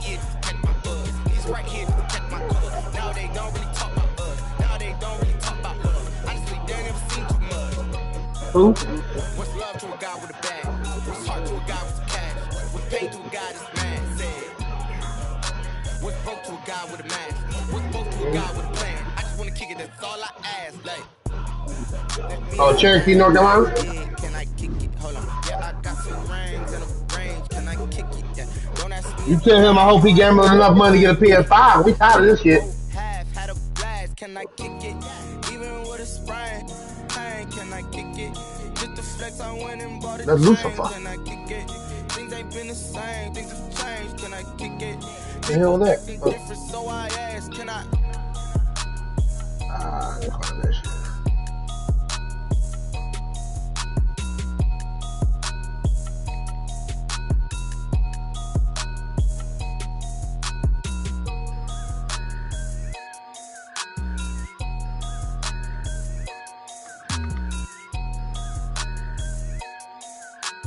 ears to catch my buzz. These right here to protect my cuz. Now they don't really talk about us. Now they don't really talk about love. Honestly, they never seen too much. Who? What's love to a guy with a bag? What's heart to a guy with cash? What's pain to a guy that's mad? Said. What's broke to a guy with a mask? What's broke to a guy with a plan? I just wanna kick it, that's all I ask. Like, Oh, Cherokee, North Carolina? can I kick it? Hold on. Yeah, I got some rings and a range. Can I kick it? Yeah. Don't ask me. You tell him I hope he gambled enough money to get a PS5. We tired of this shit. Half had a blast. Can I kick it? Even with a sprain. Pain, can I kick it? Just the flex I went and bought it. That's Lucifer. Can I kick it? Things ain't been the same. Things have changed. Can I kick it? The hell that? Different, so I ask, can I? That shit.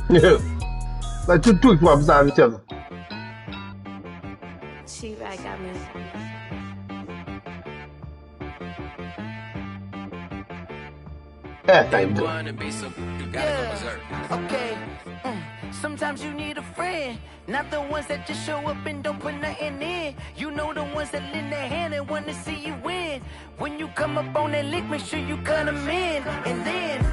Yeah. Like two tweaks right beside each other. She right got me. That thing good. Okay. Sometimes you need a friend, not the ones that just show up and don't put nothing in. You know the ones that lend their hand and want to see you win. When you come up on that lick, make sure you cut them in. And then,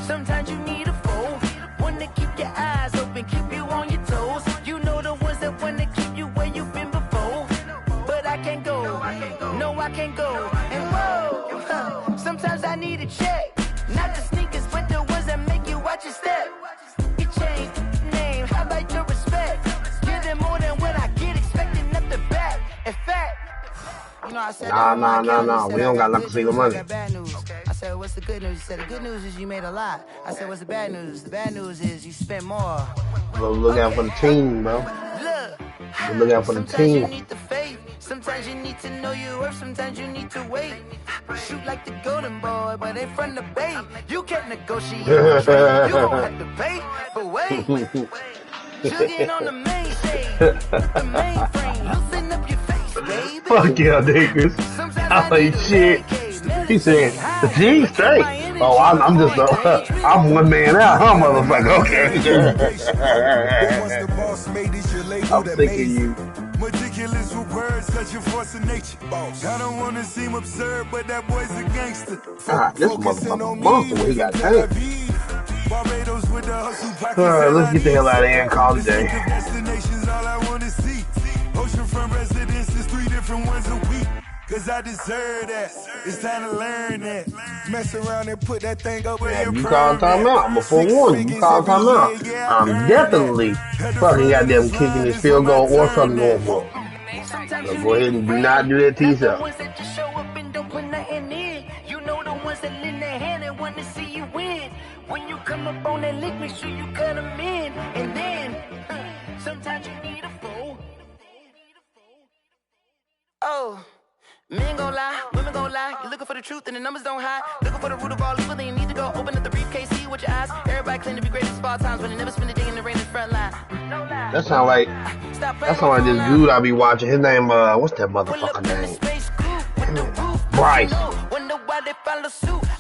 sometimes you need a foe, one to keep your eyes open, keep you on your toes. You know the ones that want to keep you where you've been before. But I can't go, no I can't go. And whoa, sometimes I need a check, not the sneakers, but the ones that make you watch your step. You change name, how about your respect? Give them more than what I get, expecting up the back. In fact, you know I said Nah. We don't got nothing to see the money. bad news. I said, what's the good news? He said, the good news is you made a lot. I said, what's the bad news? The bad news is you spent more. Look out for the team, bro. Look out for the Sometimes you team. need the faith. Sometimes you need to know your worth. Sometimes you need to wait. Shoot like the golden boy, but ain't from the bay. You can't negotiate. You don't have to pay. But wait, jugging on the main stage with the mainframe. Loosen up your face, baby. Fuck yeah, niggas. I ain't shit. He said, the team straight. Oh, I'm just I'm one man out, huh, motherfucker? Okay. I'm sick of you. Meticulous with words, such a force of nature. I don't want to seem absurd, but that boy's a gangster. God, this motherfucker monster, what he got done. Alright, let's get the hell out of here and call it a day. Destinations, all I want to see. Oceanfront residences, 3 different ones a week. Cause I deserve that. It's time to learn that. Mess around and put that thing up in your You call time out. I'm before warning. You call time out. I'm definitely fucking goddamn kicking this field goal or something going for it. So go ahead and do not do that to yourself. You know the ones that lend their hand and want to see you win. When you come up on that lick, make sure you cut them in. And then, sometimes you need a foe. Oh. Men gon' lie, women gon' lie. You're looking for the truth and the numbers don't hide. Looking for the root of all evil, then you need to go open up the briefcase, see with your eyes. Everybody claim to be great at small times, but they never spend a day in the rain in the front line. No lie. That sound like this dude I be watching. His name, what's that motherfucker name? Bryce.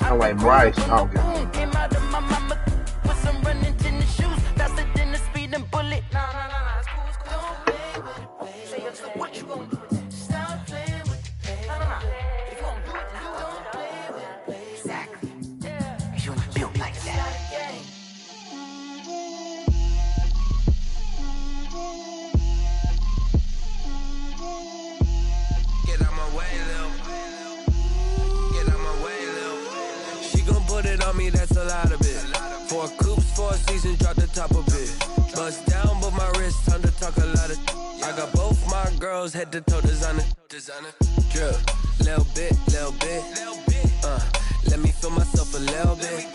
Sound like Bryce. Oh, okay. Came out of my mama with some running tennis shoes, faster than the speeding bullet. No, it's cool. Say what you gon' do? Stop playing with the pain. No. If you gon' do it, then don't play with it. Exactly. Yeah. You ain't built like that. Get out my way, Lil. Get out my way, Lil. She gon' put it on me, that's a lot of it. 4 coops, 4 seasons, drop the top of it. Bust down, but my wrist, time to talk a lot of. I got both my girls head to toe designer. Drip, little bit. Let me feel myself a little bit.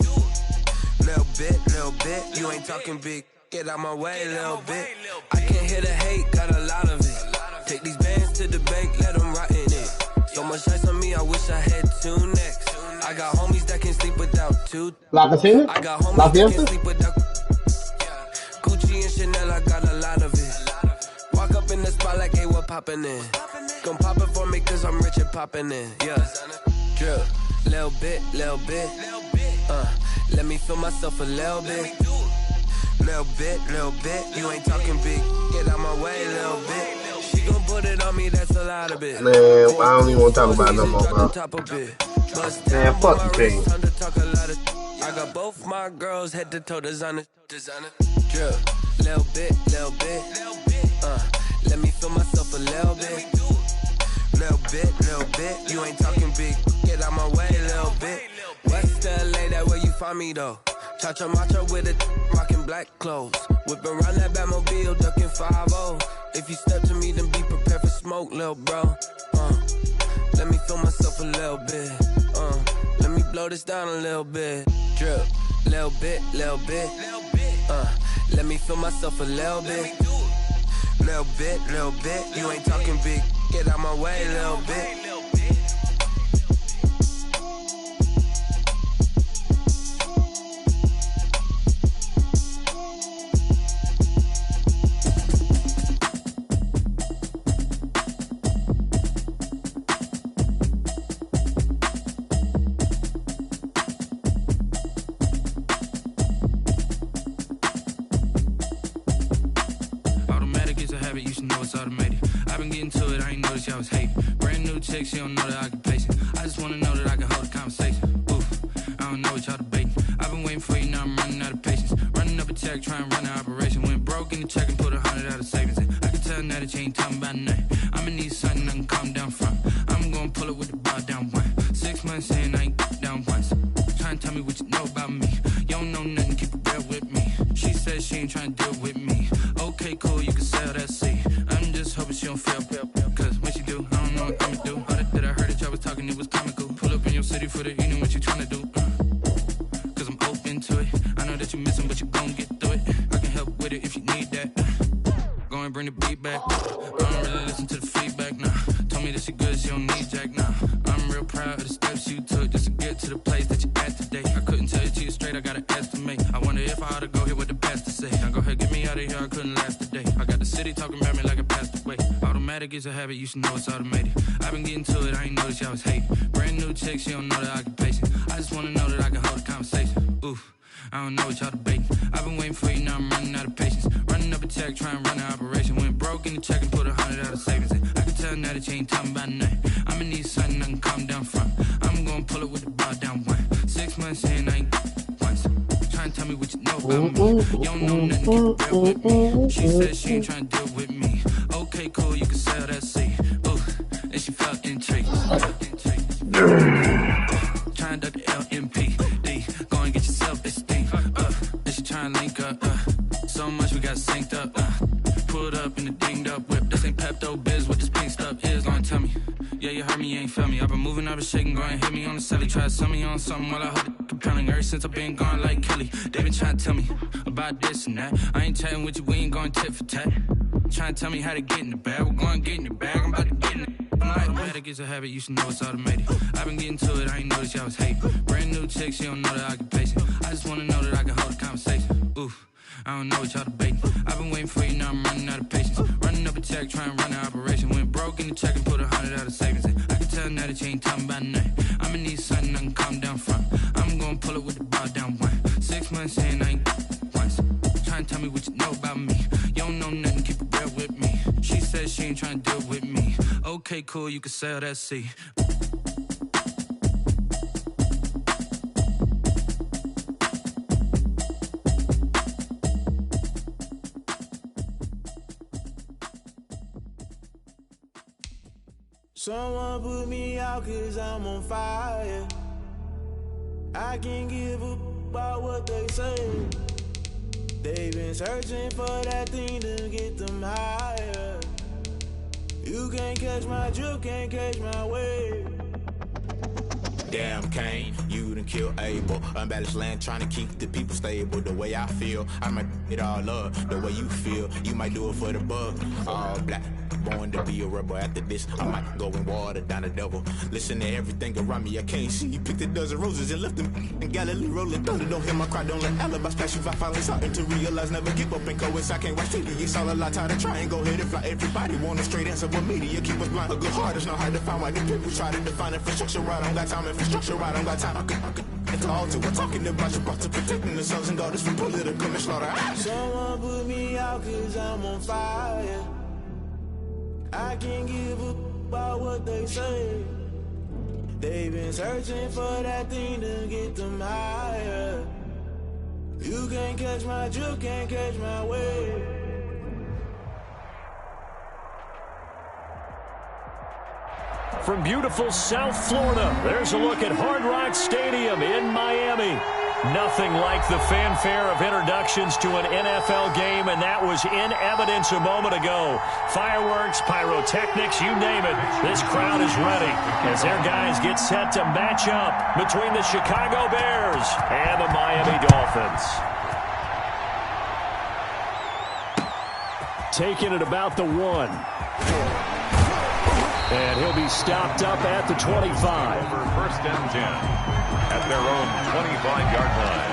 Little bit. You ain't talking big. Get out my way, little bit. I can't hear the hate, got a lot of it. Take these bands to the bank, let them rot in it. So much ice on me, I wish I had 2 necks. I got homies that can sleep without 2. La Casina? I got homies La that can Fiesta? sleep without. Gucci and Chanel, I got a lot of it. Walk up in the spot like like, hey, what poppin' in? Gon' pop it for me cause I'm rich and poppin' in, yeah. Drip, little bit, let me feel myself a little bit. Little bit, you ain't talking big. Get out my way, little bit. She gon' put it on me, that's a lot of it. Man, I don't even want to talk about it no more, bro. Man, fuck the king. I got both my girls head to toe designer. Drip, little bit, let me feel myself a little bit. Little bit, you ain't talking big. Get out my way, little bit. West LA, that where you find me though. Cha-cha macha with it, rockin' black clothes. Whippin' around that Batmobile, duckin' 5-0. If you step to me, then be prepared for smoke, lil' bro. Let me feel myself a little bit. Let me blow this down a little bit. Drip, little bit. Let me feel myself a little bit. Little bit, you ain't talking big. Get out my way, little bit. I was hating. Brand new chick, she don't know that I can pace it. I just wanna know that I can hold a conversation. Oof, I don't know what y'all debating. I've been waiting for you, now I'm running out of patience. Running up a check, trying to run an operation. Went broke in the check and put 100 out of savings in. I can tell now that you ain't talking about nothing. I'ma need something I can calm down from. I'm gonna pull it with the bar down one. 6 months in, I ain't down once. Trying to tell me what you know about me. You don't know nothing, keep it real with me. She said she ain't trying to deal with me. Okay, cool, you can sell that seat. I'm just hoping she don't feel. Cause when she do, I don't know what I'ma do. All that I heard that y'all was talking, it was comical. Pull up in your city for the evening, what you tryna do? Cause I'm open to it. I know that you missing, but you gon' get through it. I can help with it if you need that. Go and bring the beat back. I don't really listen to the feedback, nah. Told me that she good, she don't need jack, nah. I'm real proud of the steps you took just to get to the place that you at today. I couldn't tell you to you straight, I gotta estimate. I wonder if I ought to go here with the pastor say. Now go ahead, get me out of here, I couldn't last a day. I got the city talking about me like I passed away. Automatic is a habit, you should know it's automated. I've been getting to it, I ain't noticed y'all was hating. Brand new chick, she don't know that I can pace it. I just wanna know that I can hold a conversation. Oof, I don't know what y'all debating. I've been waiting for you, now I'm running out of patience. Running up a check, trying to run an operation. Went broke in the check and put 100 out of savings in. I can tell now that you ain't talking about nothing. I'ma need something I can calm down from. I'm gonna pull it with the bar down one. 6 months in, I ain't once. Trying to tell me what you know about me. You don't know nothing, keep it real with me. She said she ain't trying to deal with me. Okay, cool, you can sell that seat. Ooh, and she felt intrigued. Trying to duck the LMPD. Go and get yourself this thing. And she trying to link up. So much we got synced up. Pulled up in the dinged up whip. This ain't Pepto Biz, what this pink stuff is. Don't tell me. Yeah, you heard me, you ain't felt me. I've been moving, I've been shaking, go and hit me on the celly. Try to sell me on something while I hold it compelling. Ever since I've been gone like Kelly, they been trying to tell me about this and that. I ain't chatting with you, we ain't going tit for tat. Trying to tell me how to get in the bag. We're going to get in the bag, I'm about to get in it. Automatic is a habit, you should know it's automated. I've been getting to it, I ain't noticed y'all was hating. Brand new chick, she don't know that I can pace it. I just wanna know that I can hold a conversation. Oof, I don't know what y'all debating. I've been waiting for you, now I'm running out of patience. Running up a check, trying to run an operation. Went broke in the check and put 100 out of savings in. I can tell now that you ain't talking about nothing. I'ma need something I can calm down from. I'm gonna pull it with the bar down one. 6 months in, I ain't once. Trying to tell me what you know about me. You don't know nothing, keep it real with me. She said she ain't trying to deal with me. Okay, cool, you can sell that seat. Someone put me out cause I'm on fire. I can't give up about what they say. They've been searching for that thing to get them higher. You can't catch my drift, can't catch my wave. Damn Kane, you done kill Abel. Unbalanced land, trying to keep the people stable. The way I feel, I might it all up. The way you feel, you might do it for the buck. All black, born to be a rebel. After this, I might go and water down the devil. Listen to everything around me, I can't see. He picked a dozen roses and left them in Galilee rolling thunder. Don't hear my cry, don't let alibis pass you. I finally starting to realize, never give up and coincide. Can't watch TV, it's all a lot. Tired of trying, go ahead and fly. Everybody want a straight answer with media. Keep us blind, a good heart is not hard to find. Why the people try to define infrastructure right? I don't got time, infrastructure right? I don't got time. I could into all to. We're talking about you, brought to protecting the sons and daughters from political manslaughter. Someone put me out cause I'm on fire. I can't give a about what they say. They've been searching for that thing to get them higher. You can't catch my drift, can't catch my wave. From beautiful South Florida, there's a look at Hard Rock Stadium in Miami. Nothing like the fanfare of introductions to an NFL game, and that was in evidence a moment ago. Fireworks, pyrotechnics, you name it. This crowd is ready as their guys get set to match up between the Chicago Bears and the Miami Dolphins. Taking it about the 1. And he'll be stopped up at the 25. First down 10 at their own 25-yard line.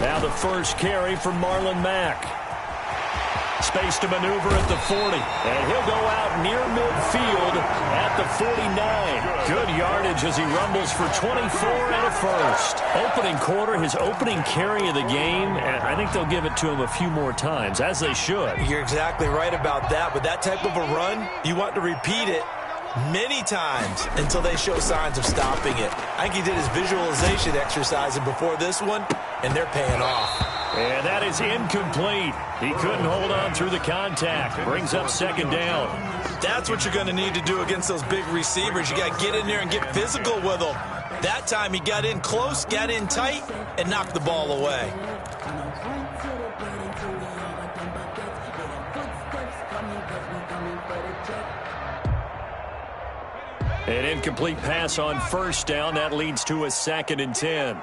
Now the first carry from Marlon Mack. Space to maneuver at the 40. And he'll go out near midfield at the 49. Good yardage as he rumbles for 24 and a first. Opening quarter, his opening carry of the game. And I think they'll give it to him a few more times, as they should. You're exactly right about that. With that type of a run, you want to repeat it many times until they show signs of stopping it. I think he did his visualization exercise before this one, and they're paying off. And that is incomplete. He couldn't hold on through the contact. Brings up second down. That's what you're going to need to do against those big receivers. You got to get in there and get physical with them. That time he got in close, got in tight, and knocked the ball away. An incomplete pass on first down. That leads to a 2nd and 10.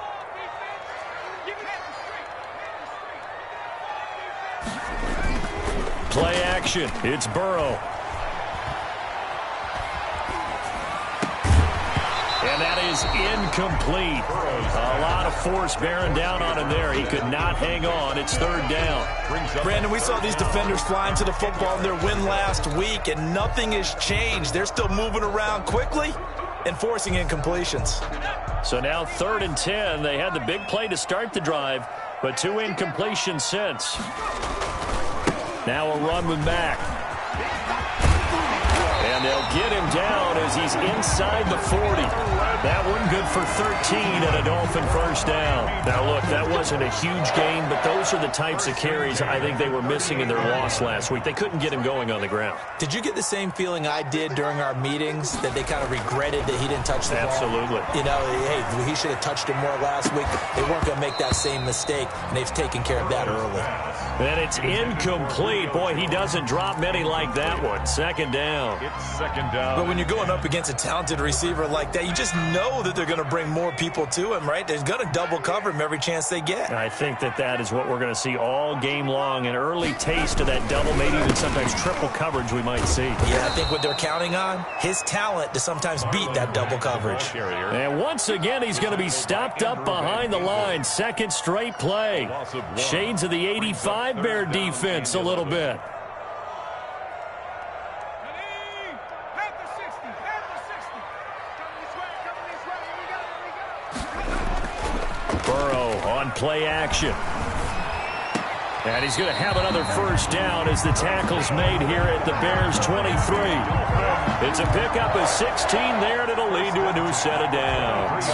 Play action. It's Burrow. And that is incomplete. A lot of force bearing down on him there. He could not hang on. It's 3rd down. Brandon, we saw these defenders flying to the football in their win last week, and nothing has changed. They're still moving around quickly and forcing incompletions. So now 3rd and 10. They had the big play to start the drive, but 2 incompletions since. Now a run with Mack. And they'll get him down as he's inside the 40. That one good for 13 and a Dolphin first down. Now, look, that wasn't a huge gain, but those are the types of carries I think they were missing in their loss last week. They couldn't get him going on the ground. Did you get the same feeling I did during our meetings, that they kind of regretted that he didn't touch the ball? Absolutely. You know, hey, he should have touched it more last week. They weren't going to make that same mistake, and they've taken care of that early. And it's incomplete. Boy, he doesn't drop many like that one. 2nd down. It's 2nd down. But when you're going up against a talented receiver like that, you just know that they're going to bring more people to him, right? They're going to double cover him every chance they get. I think that is what we're going to see all game long. An early taste of that double, maybe even sometimes triple coverage we might see. Yeah, I think what they're counting on, his talent to sometimes beat that double coverage. And once again, he's going to be stopped up behind the line. 2nd straight play. Shades of the 85 Bear defense a little bit. Burrow on play action. And he's going to have another first down as the tackle's made here at the Bears 23. It's a pickup of 16 there, and it'll lead to a new set of downs.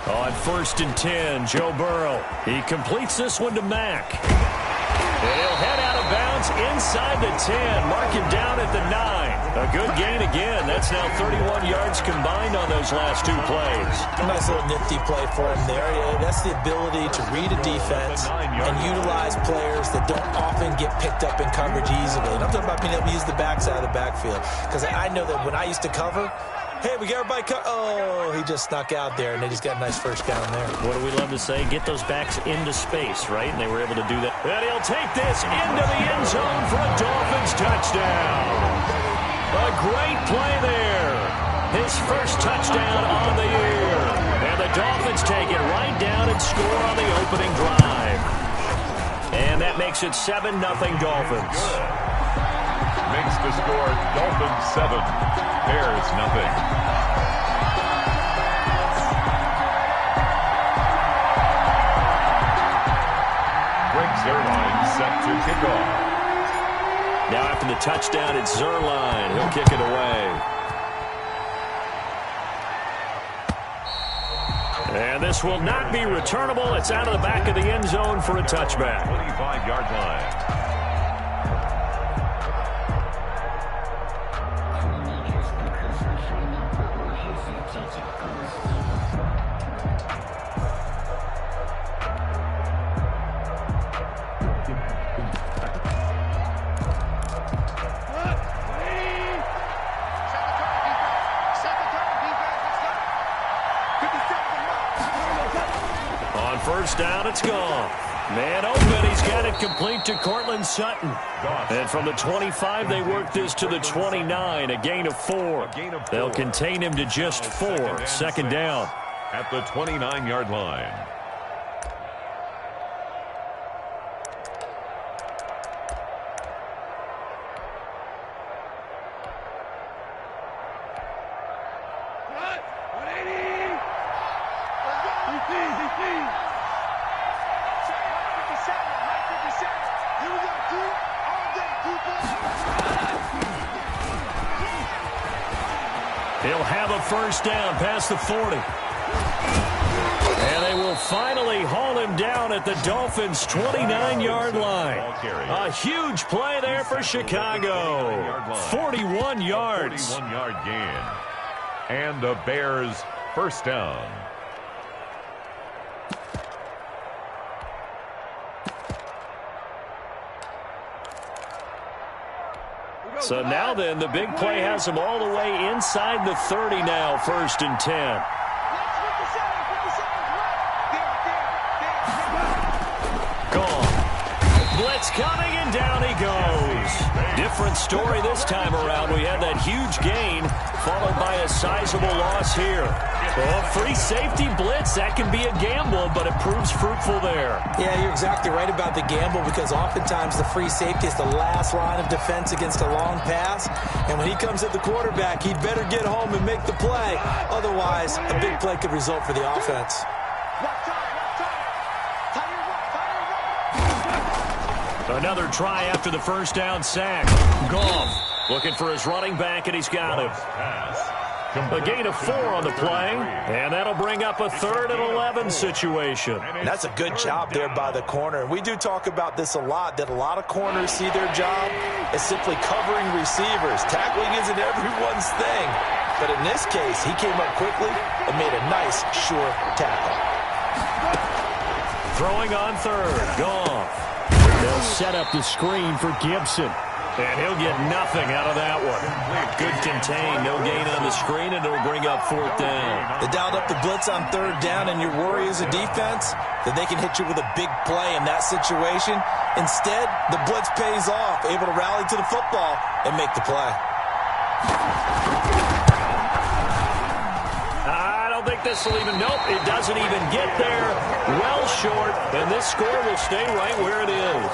On 1st and 10, Joe Burrow. He completes this one to Mack. And he'll head out of bounds inside the 10. Mark him down at the 9. A good gain again. That's now 31 yards combined on those last 2 plays. A nice little nifty play for him there. That's the ability to read a defense and utilize players that don't often get picked up in coverage easily. And I'm talking about being able to use the backside of the backfield. Because I know that when I used to cover, hey, we got everybody oh, he just snuck out there, and they just got a nice first down there. What do we love to say? Get those backs into space, right? And they were able to do that. And he'll take this into the end zone for a Dolphins touchdown. A great play there. His first touchdown on the year. And the Dolphins take it right down and score on the opening drive. And that makes it 7-0 Dolphins. Makes the score Dolphins 7, Bears nothing. Greg Zuerlein set to kick off. Now after the touchdown, it's Zuerlein. He'll kick it away. And this will not be returnable. It's out of the back of the end zone for a touchback. 25-yard line. First down, it's gone. Man open, he's got it complete to Cortland Sutton. And from the 25, they work this to the 29, a gain of 4. They'll contain him to just 4. Second down. At the 29-yard line. He'll have a first down past the 40. And they will finally haul him down at the Dolphins' 29-yard line. A huge play there for Chicago. 41 yards. 41-yard gain. And the Bears first down. So now then, the big play has him all the way inside the 30 now, 1st and 10. Gone. Blitz coming, and down he goes. Different story this time around. We had that huge gain, followed by a sizable loss here. Well, free safety blitz, that can be a gamble, but it proves fruitful there. Yeah, you're exactly right about the gamble, because oftentimes the free safety is the last line of defense against a long pass. And when he comes at the quarterback, he'd better get home and make the play. Otherwise, a big play could result for the offense. Another try after the first down sack. Goff looking for his running back, and he's got him. A gain of 4 on the play, and that'll bring up a 3rd and 11 situation. That's a good job there by the corner. We do talk about this a lot, that a lot of corners see their job as simply covering receivers. Tackling isn't everyone's thing. But in this case, he came up quickly and made a nice, sure tackle. Throwing on 3rd, Goff. They'll set up the screen for Gibson. And he'll get nothing out of that one. Good contain, no gain on the screen, and it'll bring up 4th down. They dialed up the blitz on 3rd down, and your worry as a defense that they can hit you with a big play in that situation. Instead, the blitz pays off, able to rally to the football and make the play. I don't think this will even, nope, it doesn't even get there. Well short, and this score will stay right where it is.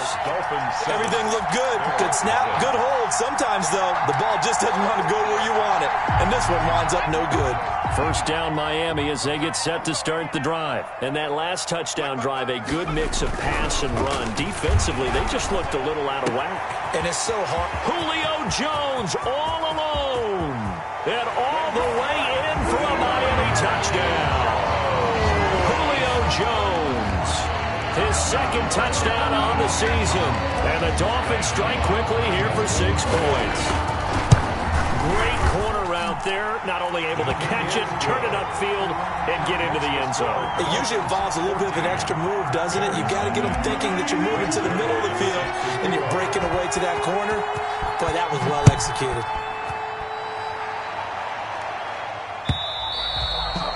Everything looked good. Good snap, good hold. Sometimes, though, the ball just doesn't want to go where you want it. And this one winds up no good. First down Miami as they get set to start the drive. And that last touchdown drive, a good mix of pass and run. Defensively, they just looked a little out of whack. And it's so hard. Julio Jones all alone. And all the way in for a Miami touchdown. Julio Jones. His second touchdown on the season. And the Dolphins strike quickly here for 6 points. Great corner route there. Not only able to catch it, turn it upfield, and get into the end zone. It usually involves a little bit of an extra move, doesn't it? You got to get them thinking that you're moving to the middle of the field and you're breaking away to that corner. Boy, that was well executed.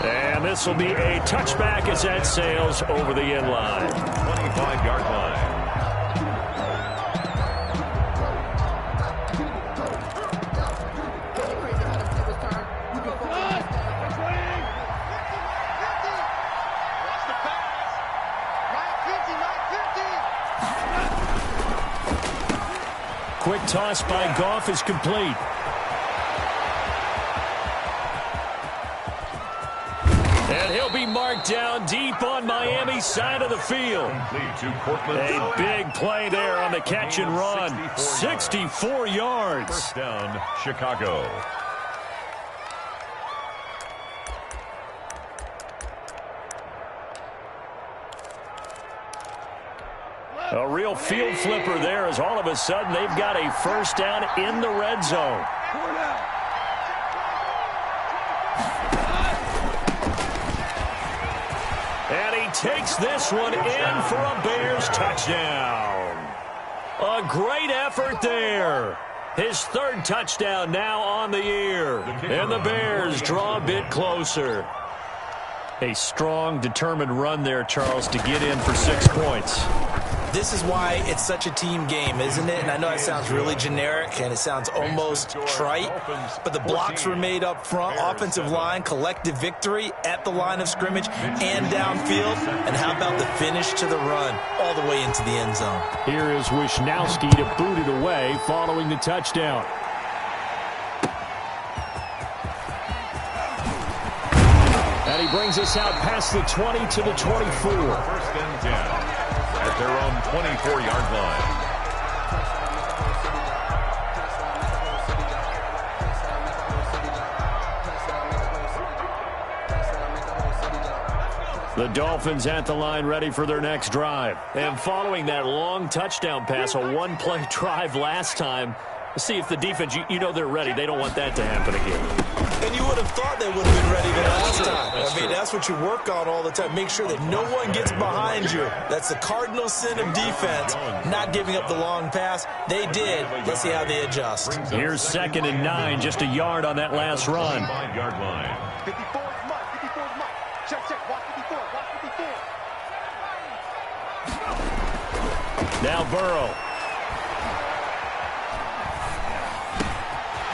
And this will be a touchback as that sails over the end line. 25-yard line. Quick toss by Goff is complete. And he'll be marked down deep on Miami's side of the field. A big play there on the catch and run. 64 yards. First down, Chicago. A real field flipper there as all of a sudden they've got a first down in the red zone. And he takes this one in for a Bears touchdown. A great effort there. His third touchdown now on the year. And the Bears draw a bit closer. A strong, determined run there, Charles, to get in for 6 points. This is why it's such a team game, isn't it? And I know it sounds really generic and it sounds almost trite, but the blocks were made up front, offensive line, collective victory at the line of scrimmage and downfield. And how about the finish to the run all the way into the end zone? Here is Wisnowski to boot it away following the touchdown. And he brings us out past the 20 to the 24. First and 10. At their own 24-yard line. The Dolphins at the line ready for their next drive. And following that long touchdown pass, a one-play drive last time, see if the defense, you know they're ready. They don't want that to happen again. And you would have thought they would have been ready the last time. I mean, that's what you work on all the time. Make sure that no one gets behind you. That's the cardinal sin of defense, not giving up the long pass. They did. Let's see how they adjust. Here's 2nd and 9, just a yard on that last run. 5-yard line. 54 is Mike. 54 is Mike. Check. Watch 54. Watch 54. Now Burrow.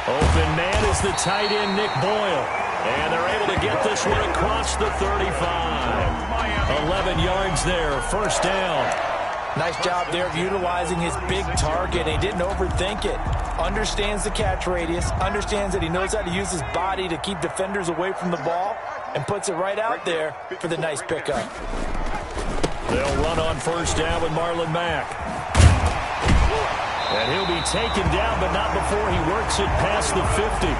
Open man is the tight end, Nick Boyle. And they're able to get this one across the 35. 11 yards there, first down. Nice job there of utilizing his big target. He didn't overthink it. Understands the catch radius. Understands that he knows how to use his body to keep defenders away from the ball. And puts it right out there for the nice pickup. They'll run on first down with Marlon Mack. And he'll be taken down, but not before he works it past the 50.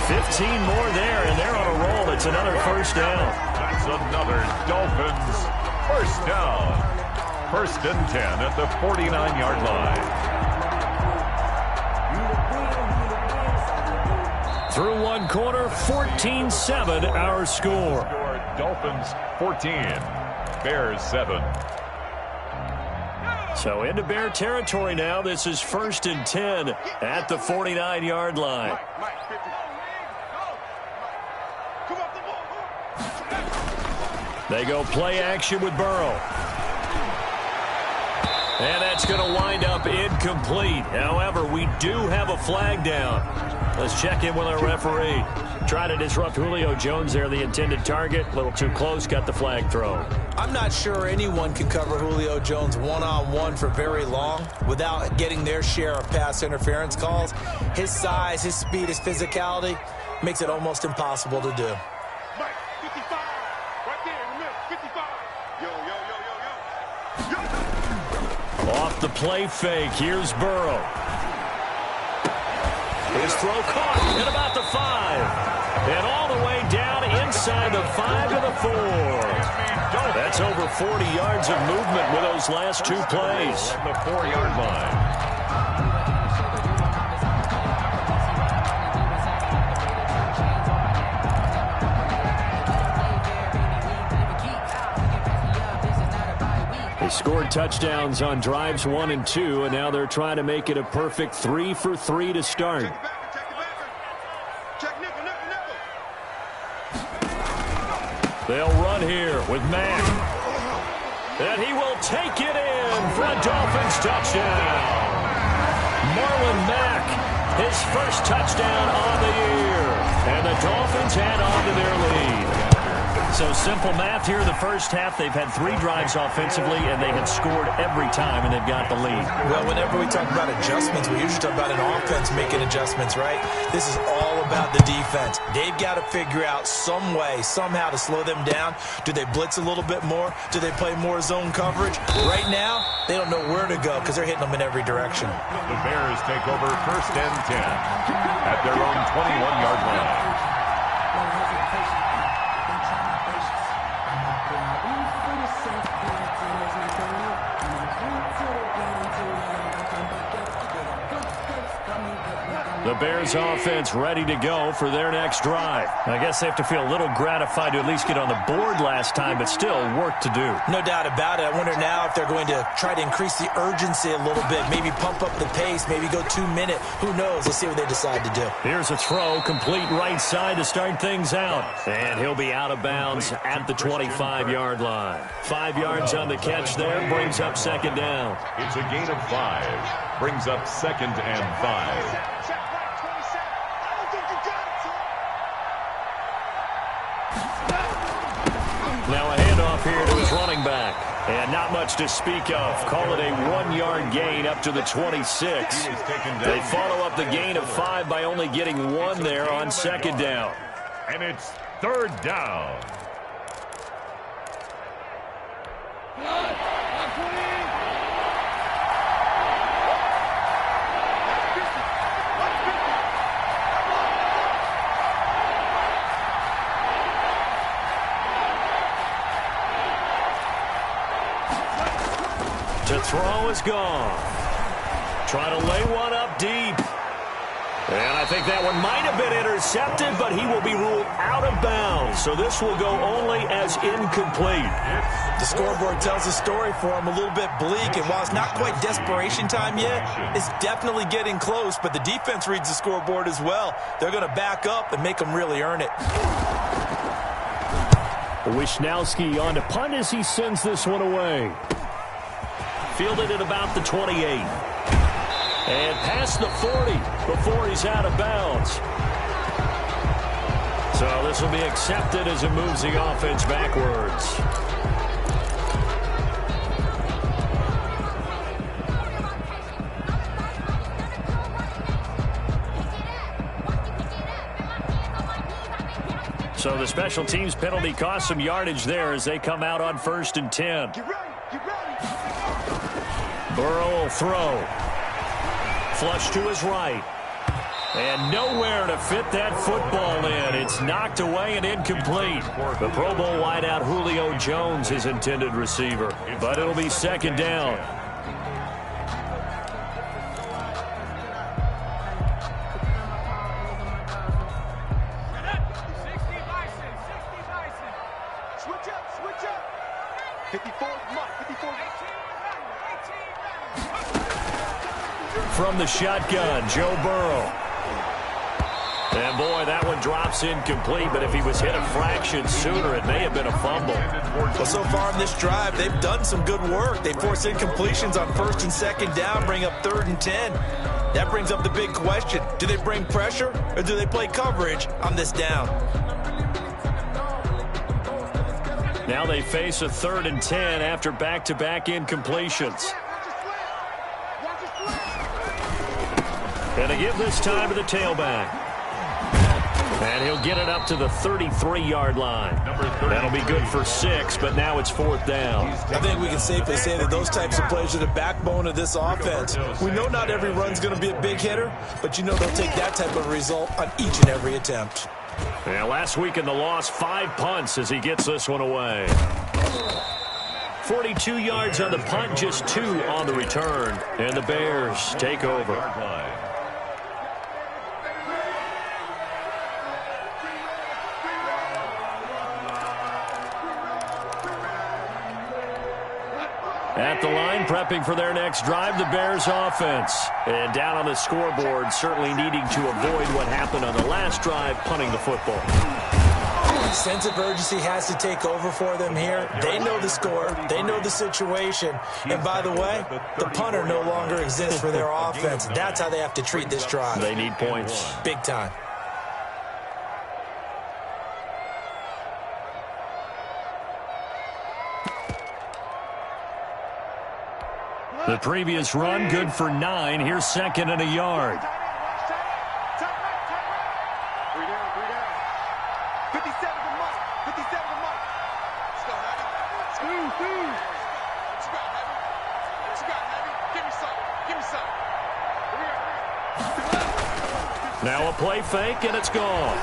15 more there, and they're on a roll. It's another first down. That's another Dolphins first down. First and 10 at the 49-yard line. Through one quarter, 14-7 our score. Dolphins 14, Bears 7. So into Bear territory now. This is 1st and 10 at the 49-yard line. They go play action with Burrow. And that's going to wind up incomplete. However, we do have a flag down. Let's check in with our referee. Try to disrupt Julio Jones there, the intended target. A little too close, got the flag thrown. I'm not sure anyone can cover Julio Jones one-on-one for very long without getting their share of pass interference calls. His size, his speed, his physicality makes it almost impossible to do. Mike, 55. Right there in the middle. 55. Yo. Off the play fake, here's Burrow. His throw caught at about the 5. And all the way down inside the 5 to the 4. That's over 40 yards of movement with those last 2 plays. At the 4-yard line. They scored touchdowns on drives 1 and 2, and now they're trying to make it a perfect 3 for 3 to start. They'll run here with Mack. And he will take it in for a Dolphins touchdown. Marlon Mack, his first touchdown on the year. And the Dolphins head on to their lead. So simple math here in the first half. They've had 3 drives offensively, and they have scored every time, and they've got the lead. Well, whenever we talk about adjustments, we usually talk about an offense making adjustments, right? This is all about the defense. They've got to figure out some way, somehow to slow them down. Do they blitz a little bit more? Do they play more zone coverage? Right now, they don't know where to go because they're hitting them in every direction. The Bears take over 1st and 10 at their own 21-yard line. The Bears offense ready to go for their next drive. I guess they have to feel a little gratified to at least get on the board last time, but still work to do. No doubt about it. I wonder now if they're going to try to increase the urgency a little bit, maybe pump up the pace, maybe go 2-minute. Who knows? Let's see what they decide to do. Here's a throw, complete right side to start things out. And he'll be out of bounds at the 25-yard line. 5 yards on the catch there, brings up 2nd down. It's a gain of 5, brings up 2nd and 5. Now a handoff here to his running back. And not much to speak of. Call it a 1-yard gain up to the 26. They follow up the gain of 5 by only getting 1 there on 2nd down. And it's 3rd down. To throw is gone. Try to lay one up deep. And I think that one might have been intercepted, but he will be ruled out of bounds. So this will go only as incomplete. The scoreboard tells a story for him, a little bit bleak. And while it's not quite desperation time yet, it's definitely getting close. But the defense reads the scoreboard as well. They're going to back up and make them really earn it. Wisnowski on to punt as he sends this one away. Fielded at about the 28. And past the 40 before he's out of bounds. So this will be accepted as it moves the offense backwards. So the special teams penalty cost some yardage there as they come out on 1st and 10. Burrow will throw. Flush to his right. And nowhere to fit that football in. It's knocked away and incomplete. The Pro Bowl wideout Julio Jones is intended receiver. But it'll be 2nd down. From the shotgun, Joe Burrow. And boy, that one drops incomplete, but if he was hit a fraction sooner, it may have been a fumble. Well, so far in this drive, they've done some good work. They force incompletions on 1st and 2nd down, bring up 3rd and 10. That brings up the big question. Do they bring pressure, or do they play coverage on this down? Now they face a 3rd and 10 after back-to-back incompletions. And to give this time to the tailback. And he'll get it up to the 33-yard line. That'll be good for 6, but now it's 4th down. I think we can safely say that those types of plays are the backbone of this offense. We know not every run's going to be a big hitter, but you know they'll take that type of result on each and every attempt. And last week in the loss, 5 punts as he gets this one away. 42 yards on the punt, just 2 on the return. And the Bears take over. At the line, prepping for their next drive, the Bears offense. And down on the scoreboard, certainly needing to avoid what happened on the last drive, punting the football. Sense of urgency has to take over for them here. They know the score. They know the situation. And by the way, the punter no longer exists for their offense. That's how they have to treat this drive. They need points. Big time. The previous run, good for 9. Here's second and a yard. Now a play fake, and it's gone.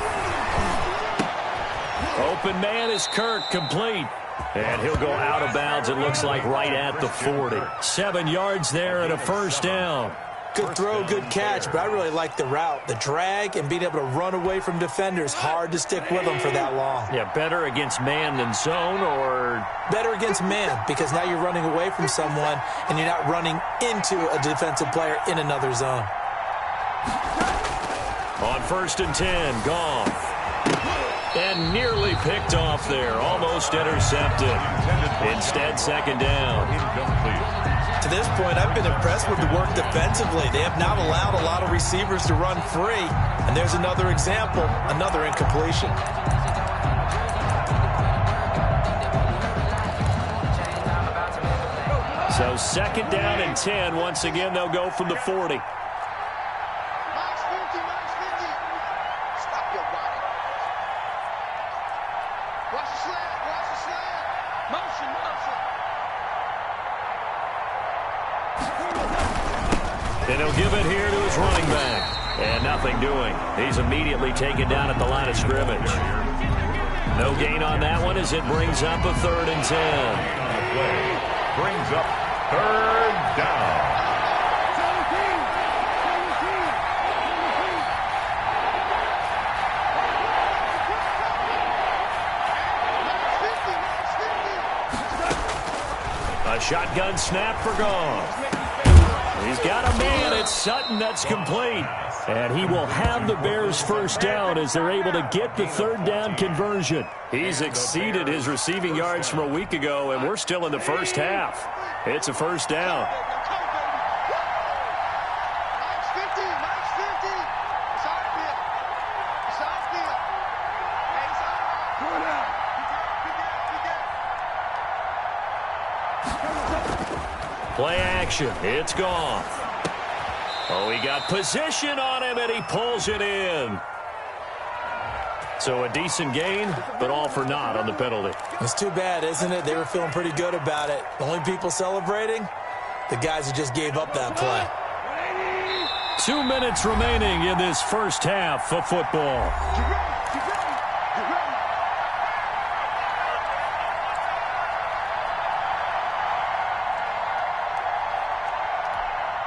Open man is Kirk, complete. And he'll go out of bounds, it looks like, right at the 40. 7 yards there and a first down. Good throw, good catch, but I really like the route. The drag and being able to run away from defenders, hard to stick with them for that long. Yeah, better against man than zone, or? Better against man, because now you're running away from someone and you're not running into a defensive player in another zone. On 1st and 10, Goff. And nearly picked off there. Almost intercepted. Instead, second down. To this point, I've been impressed with the work defensively. They have not allowed a lot of receivers to run free. And there's another example, another incompletion. So second down and 10. Once again, they'll go from the 40. And he'll give it here to his running back. And nothing doing. He's immediately taken down at the line of scrimmage. No gain on that one as it brings up a 3rd and 10. Brings up 3rd down. A shotgun snap for Goff. He's got a man. It's Sutton that's complete. And he will have the Bears first down as they're able to get the 3rd down conversion. He's exceeded his receiving yards from a week ago, and we're still in the first half. It's a first down. Play action. It's Goff. Oh, he got position on him, and he pulls it in. So a decent gain, but all for naught on the penalty. It's too bad, isn't it? They were feeling pretty good about it. The only people celebrating, the guys who just gave up that play. 2 minutes remaining in this first half of football.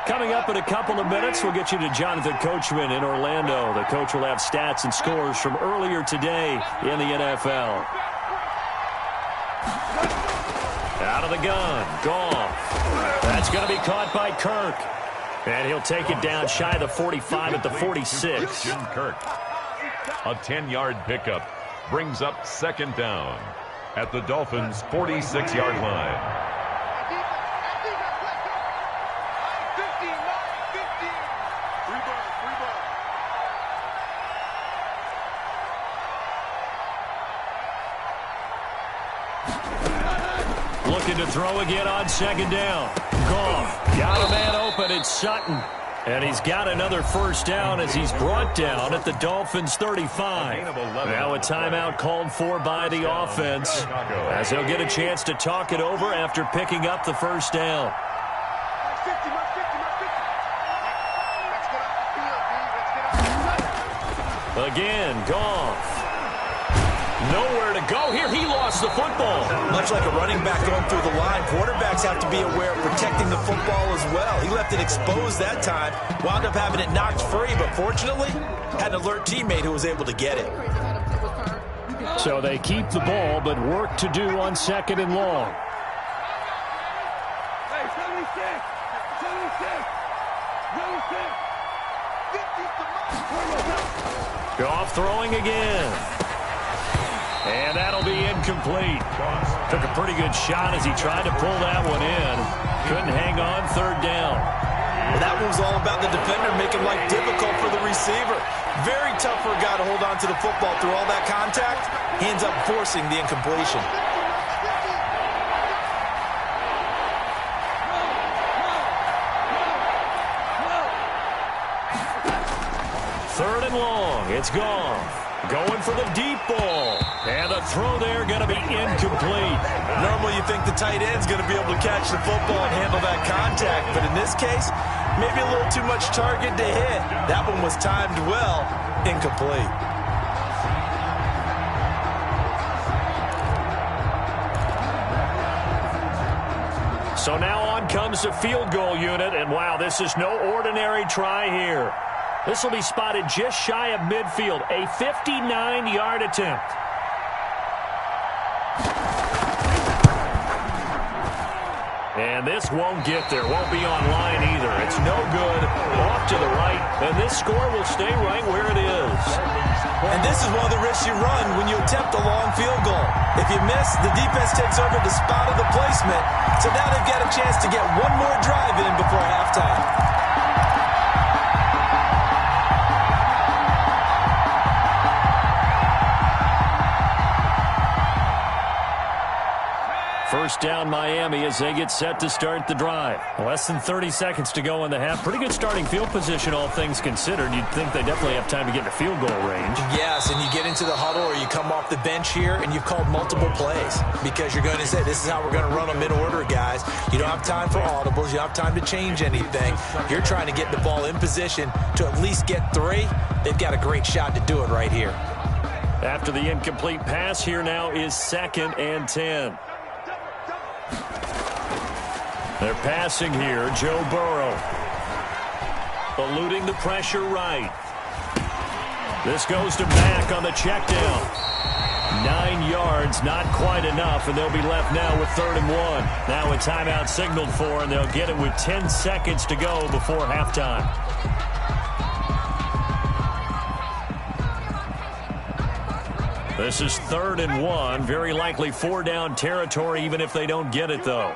Coming up in a couple of minutes, we'll get you to Jonathan Coachman in Orlando. The coach will have stats and scores from earlier today in the NFL. Out of the gun, Goff. That's going to be caught by Kirk. And he'll take it down shy of the 45 at the 46. Kirk. A 10-yard pickup brings up 2nd down at the Dolphins' 46-yard line. Looking to throw again on 2nd down. Goff got a man open. It's Sutton. And he's got another first down as he's brought down at the Dolphins' 35. Now a timeout called for by the offense as they'll get a chance to talk it over after picking up the first down. Again, Goff. nowhere to go here. He lost the football. Much like a running back going through the line, quarterbacks have to be aware of protecting the football as well. He left it exposed that time, wound up having it knocked free, but fortunately, had an alert teammate who was able to get it. So they keep the ball, but work to do on 2nd and long. Hey, 76! 76! Goff throwing again. And that'll be incomplete. Took a pretty good shot as he tried to pull that one in. Couldn't hang on 3rd down. Well, that one was all about the defender making life difficult for the receiver. Very tough for a guy to hold on to the football through all that contact. He ends up forcing the incompletion. Third and long. It's gone. Going for the deep ball. And the throw there going to be incomplete. Normally you think the tight end's going to be able to catch the football and handle that contact. But in this case, maybe a little too much target to hit. That one was timed well. Incomplete. So now on comes the field goal unit. And wow, this is no ordinary try here. This will be spotted just shy of midfield. A 59-yard attempt. And this won't get there. Won't be online either. It's no good. Off to the right. And this score will stay right where it is. And this is one of the risks you run when you attempt a long field goal. If you miss, the defense takes over the spot of the placement. So now they've got a chance to get one more drive in before halftime. First down Miami as they get set to start the drive. Less than 30 seconds to go in the half. Pretty good starting field position, all things considered. You'd think they definitely have time to get into field goal range. Yes, and you get into the huddle or you come off the bench here and you've called multiple plays because you're going to say, this is how we're going to run them in order, guys. You don't have time for audibles. You don't have time to change anything. You're trying to get the ball in position to at least get 3. They've got a great shot to do it right here. After the incomplete pass, here now is 2nd and 10. They're passing here. Joe Burrow eluding the pressure right. This goes to Mack on the check down. 9 yards, not quite enough, and they'll be left now with 3rd and 1. Now a timeout signaled for, and they'll get it with 10 seconds to go before halftime. This is 3rd and 1. Very likely 4-down territory, even if they don't get it, though.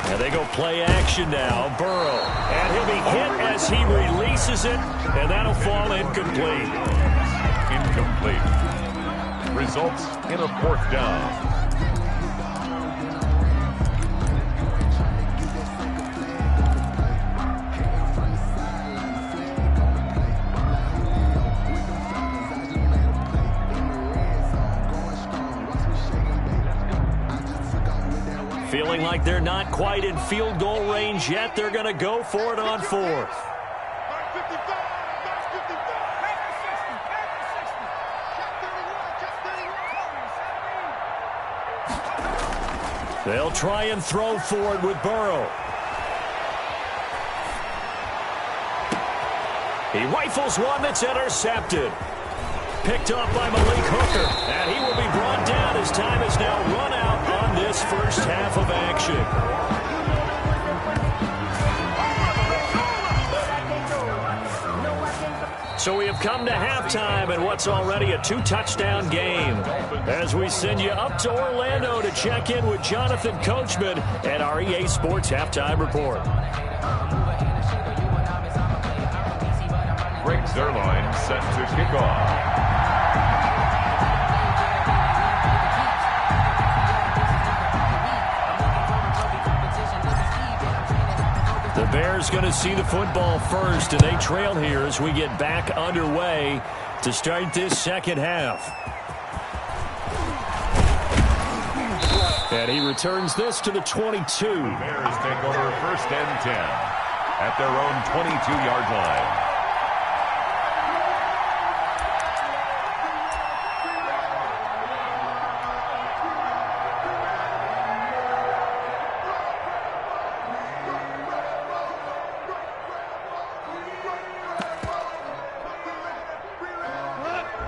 And they go play action now. Burrow. And he'll be hit as he releases it, and that'll fall incomplete. Incomplete. Results in a 4th down. Feeling like they're not quite in field goal range yet. They're going to go for it on 4th. They'll try and throw for it with Burrow. He rifles one that's intercepted. Picked up by Malik Hooker. And he will be brought down as time is now run out on this first half of action. So we have come to halftime in what's already a 2-touchdown game. As we send you up to Orlando to check in with Jonathan Coachman at our EA Sports Halftime Report. Greg Zerline set to kick off. The Bears going to see the football first, and they trail here as we get back underway to start this second half. And he returns this to the 22. The Bears take over 1st and 10 at their own 22-yard line.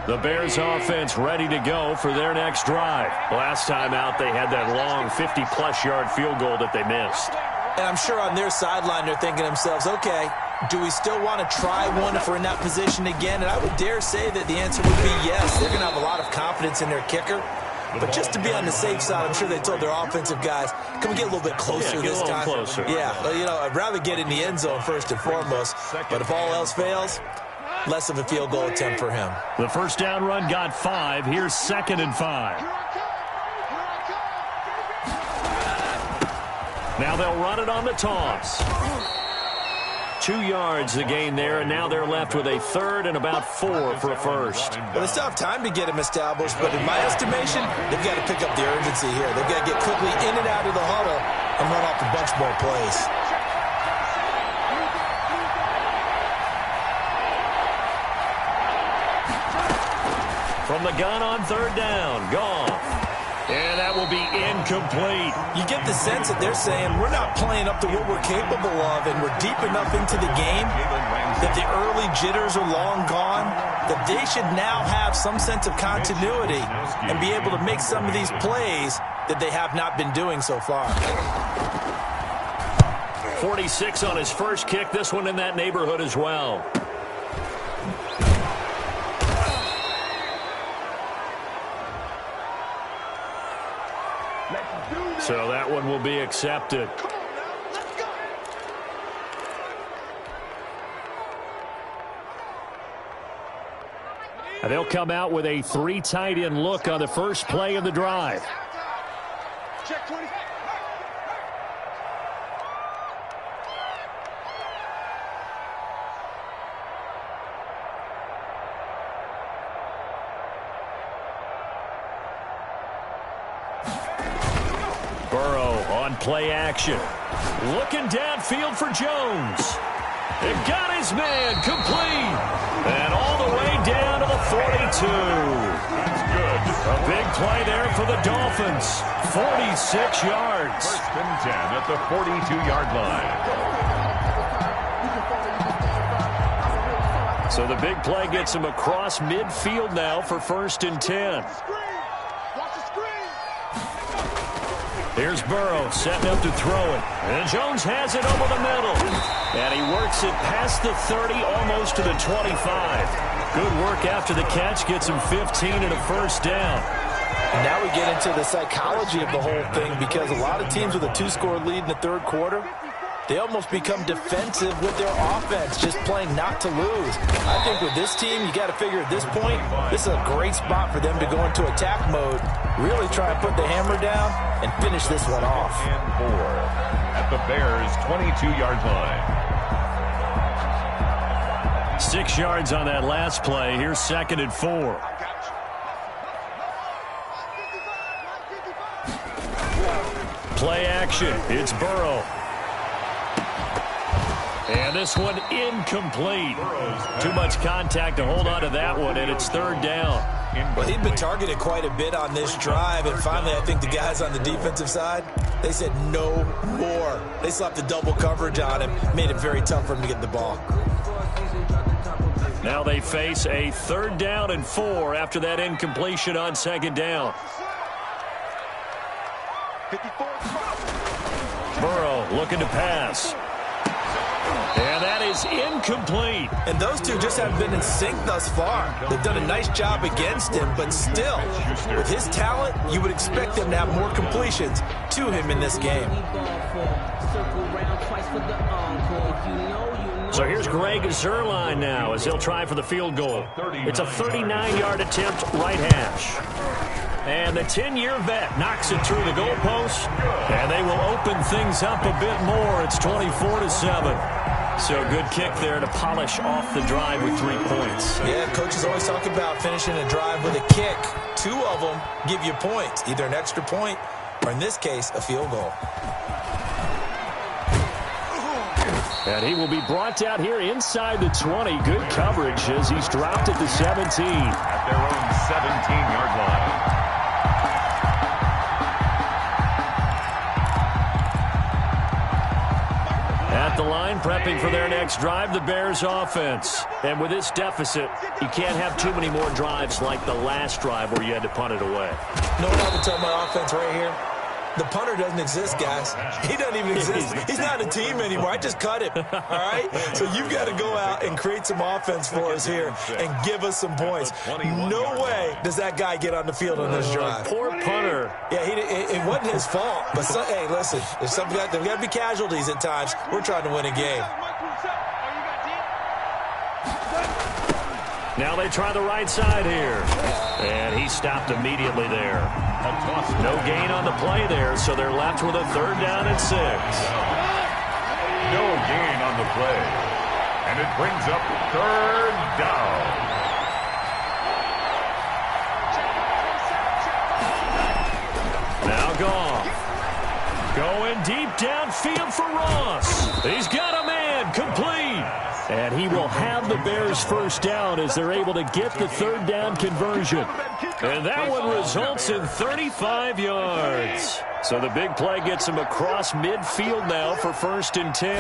The Bears offense ready to go for their next drive. Last time out, they had that long 50-plus yard field goal that they missed. And I'm sure on their sideline they're thinking to themselves, okay, do we still want to try one if we're in that position again? And I would dare say that the answer would be yes. They're going to have a lot of confidence in their kicker. But just to be on the safe side, I'm sure they told their offensive guys, can we get a little bit closer this time? Closer. Yeah, well, I'd rather get in the end zone first and foremost. But if all else fails, less of a field goal attempt for him. The first down run got 5. Here's 2nd and 5. Now they'll run it on the toss. 2 yards the gain there, and now they're left with a 3rd and about 4 for a first. Well, they still have time to get him established, but in my estimation, they've got to pick up the urgency here. They've got to get quickly in and out of the huddle and run off a bunch more plays. From the gun on 3rd down, gone. And that will be incomplete. You get the sense that they're saying we're not playing up to what we're capable of, and we're deep enough into the game that the early jitters are long gone, that they should now have some sense of continuity and be able to make some of these plays that they have not been doing so far. 46 on his first kick. This one in that neighborhood as well. So that one will be accepted. And they'll come out with a 3 tight end look on the first play of the drive. Check 20. Play action. Looking downfield for Jones. It got his man complete. And all the way down to the 42. That's good. A big play there for the Dolphins. 46 yards. 1st and 10 at the 42-yard line. So the big play gets him across midfield now for 1st and 10. Here's Burrow setting up to throw it. And Jones has it over the middle. And he works it past the 30, almost to the 25. Good work after the catch. Gets him 15 and a first down. And now we get into the psychology of the whole thing, because a lot of teams with a 2-score lead in the 3rd quarter, they almost become defensive with their offense, just playing not to lose. I think with this team, you got to figure at this point, this is a great spot for them to go into attack mode, really try and put the hammer down and finish this one off. And 4 at the Bears' 22-yard line. 6 yards on that last play. Here's 2nd and 4. Play action. It's Burrow. And this one incomplete. Too much contact to hold on to that one, and it's 3rd down. Well, he'd been targeted quite a bit on this drive, and finally I think the guys on the defensive side, they said no more. They slapped the double coverage on him, made it very tough for him to get the ball. Now they face a 3rd down and 4 after that incompletion on 2nd down. Burrow looking to pass. And that is incomplete. And those two just haven't been in sync thus far. They've done a nice job against him, but still, with his talent, you would expect them to have more completions to him in this game. So here's Greg Zuerlein now as he'll try for the field goal. It's a 39-yard attempt, right hash. And the 10-year vet knocks it through the goalpost, and they will open things up a bit more. It's 24-7. So good kick there to polish off the drive with 3 points. Yeah, coaches always talk about finishing a drive with a kick. 2 of them give you points, either an extra point or, in this case, a field goal. And he will be brought out here inside the 20. Good coverage as he's dropped at the 17. At their own 17-yard line. At the line, prepping for their next drive, the Bears offense. And with this deficit, you can't have too many more drives like the last drive where you had to punt it away. No one ever tell my offense right here. The punter doesn't exist, guys. He doesn't even exist. He's not a team anymore. I just cut him, all right? So you've got to go out and create some offense for us here and give us some points. No way does that guy get on the field on this drive. Poor punter. Yeah, it wasn't his fault. But, hey, listen, there's got to be casualties at times. We're trying to win a game. Now they try the right side here. And he stopped immediately there. No gain on the play there, so they're left with a 3rd down and 6. No gain on the play. And it brings up 3rd down. Now Goff. Going deep downfield for Ross. He's got a man complete. And he will have the Bears' 1st down as they're able to get the 3rd down conversion. And that one results in 35 yards. So the big play gets him across midfield now for 1st and 10.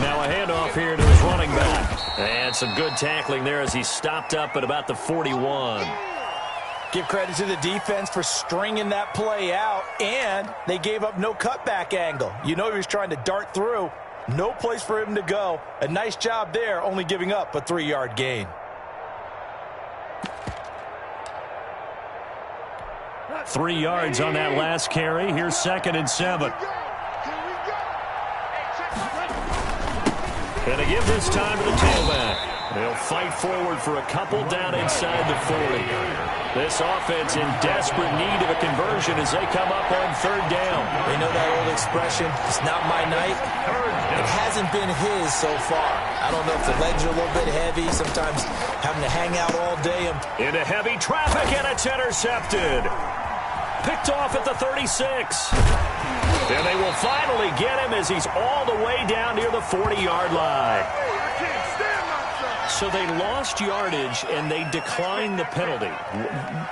Now a handoff here to his running back. And some good tackling there as he stopped up at about the 41. Give credit to the defense for stringing that play out, and they gave up no cutback angle. You know he was trying to dart through. No place for him to go. A nice job there, only giving up a 3-yard gain. Three yards on that last carry. Here's 2nd and 7. And they give this time to the tailback. They'll fight forward for a couple down inside the 40. This offense in desperate need of a conversion as they come up on 3rd down. They know that old expression, it's not my night. It hasn't been his so far. I don't know if the legs are a little bit heavy, sometimes having to hang out all day. Into heavy traffic, and it's intercepted. Picked off at the 36. And they will finally get him as he's all the way down near the 40-yard line. So they lost yardage, and they declined the penalty.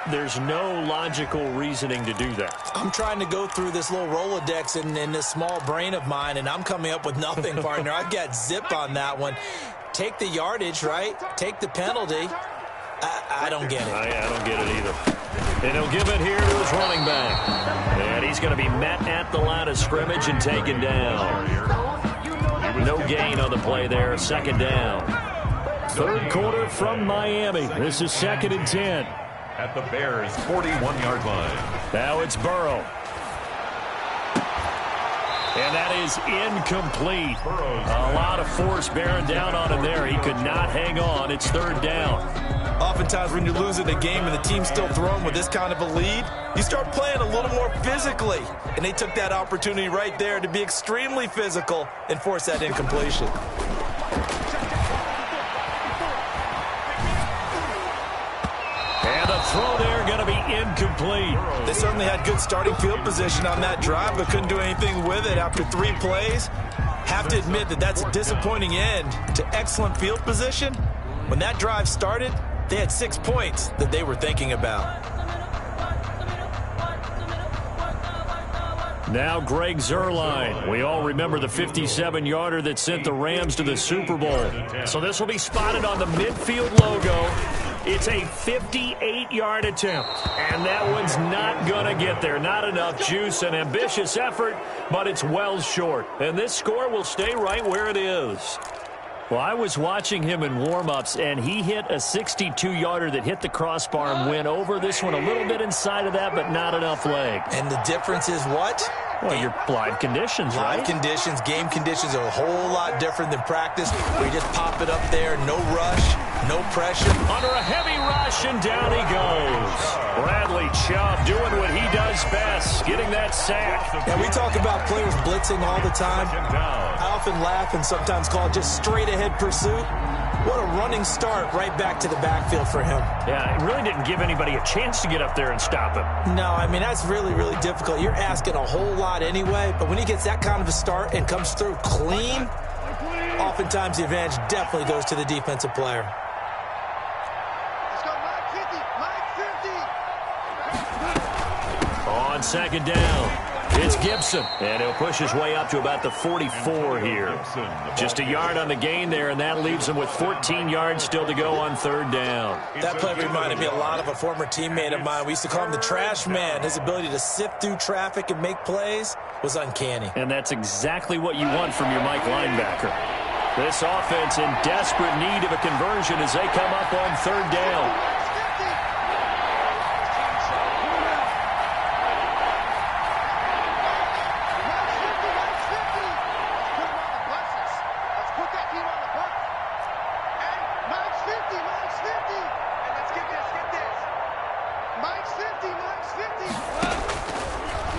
There's no logical reasoning to do that. I'm trying to go through this little Rolodex in this small brain of mine, and I'm coming up with nothing, partner. I've got zip on that one. Take the yardage, right? Take the penalty. I don't get it. I don't get it either. And he'll give it here to his running back. And he's going to be met at the line of scrimmage and taken down. No gain on the play there. 2nd down. 3rd quarter from Miami. This is 2nd and 10. At the Bears' 41-yard line. Now it's Burrow. And that is incomplete. A lot of force bearing down on him there. He could not hang on. It's 3rd down. Oftentimes when you're losing a game and the team's still throwing with this kind of a lead, you start playing a little more physically. And they took that opportunity right there to be extremely physical and force that incompletion. And the throw there going to be incomplete. They certainly had good starting field position on that drive, but couldn't do anything with it after 3 plays. Have to admit that that's a disappointing end to excellent field position. When that drive started, they had 6 points that they were thinking about. Now Greg Zuerlein. We all remember the 57-yarder that sent the Rams to the Super Bowl. So this will be spotted on the midfield logo. It's a 58-yard attempt, and that one's not going to get there. Not enough juice, an ambitious effort, but it's well short. And this score will stay right where it is. Well, I was watching him in warm-ups, and he hit a 62-yarder that hit the crossbar and went over. This one a little bit inside of that, but not enough leg. And the difference is what? Well, your live conditions, right? Live conditions, game conditions are a whole lot different than practice, where you just pop it up there, no rush, no pressure. Under a heavy rush, and down he goes. Bradley Chubb doing what he does best, getting that sack. Yeah, we talk about players blitzing all the time. I often laugh and sometimes call it just straight-ahead pursuit. What a running start right back to the backfield for him. Yeah, it really didn't give anybody a chance to get up there and stop him. No, I mean, that's really, really difficult. You're asking a whole lot anyway, but when he gets that kind of a start and comes through clean, oftentimes the advantage definitely goes to the defensive player. On 2nd down, it's Gibson. And he'll push his way up to about the 44 here. Just a yard on the gain there, and that leaves him with 14 yards still to go on third down. That play reminded me a lot of a former teammate of mine. We used to call him the trash man. His ability to sift through traffic and make plays was uncanny. And that's exactly what you want from your Mike linebacker. This offense in desperate need of a conversion as they come up on third down.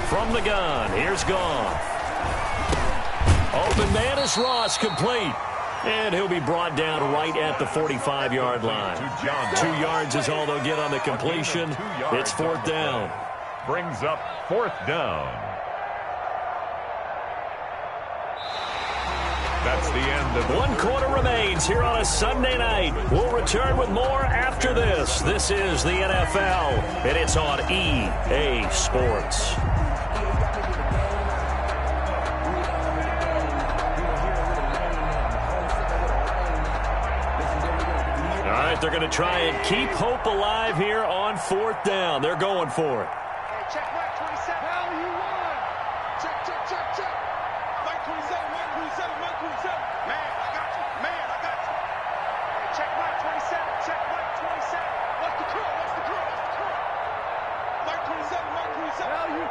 From the gun, here's Goff. Open man is Ross, complete. And he'll be brought down right at the 45-yard line. 2 yards is all they'll get on the completion. It's fourth down. Brings up fourth down. That's the end of 1 quarter remains here on a Sunday night. We'll return with more after this. This is the NFL, and it's on EA Sports. They're going to try and keep hope alive here on fourth down. They're going for it. Hey, check Mike 27. Hell, you won. Check. Mike 27, Mike 27, Mike 27. Man, I got you. Hey, check Mike 27. Check Mike 27. What's the crew? Mike 27, Mike 27. Value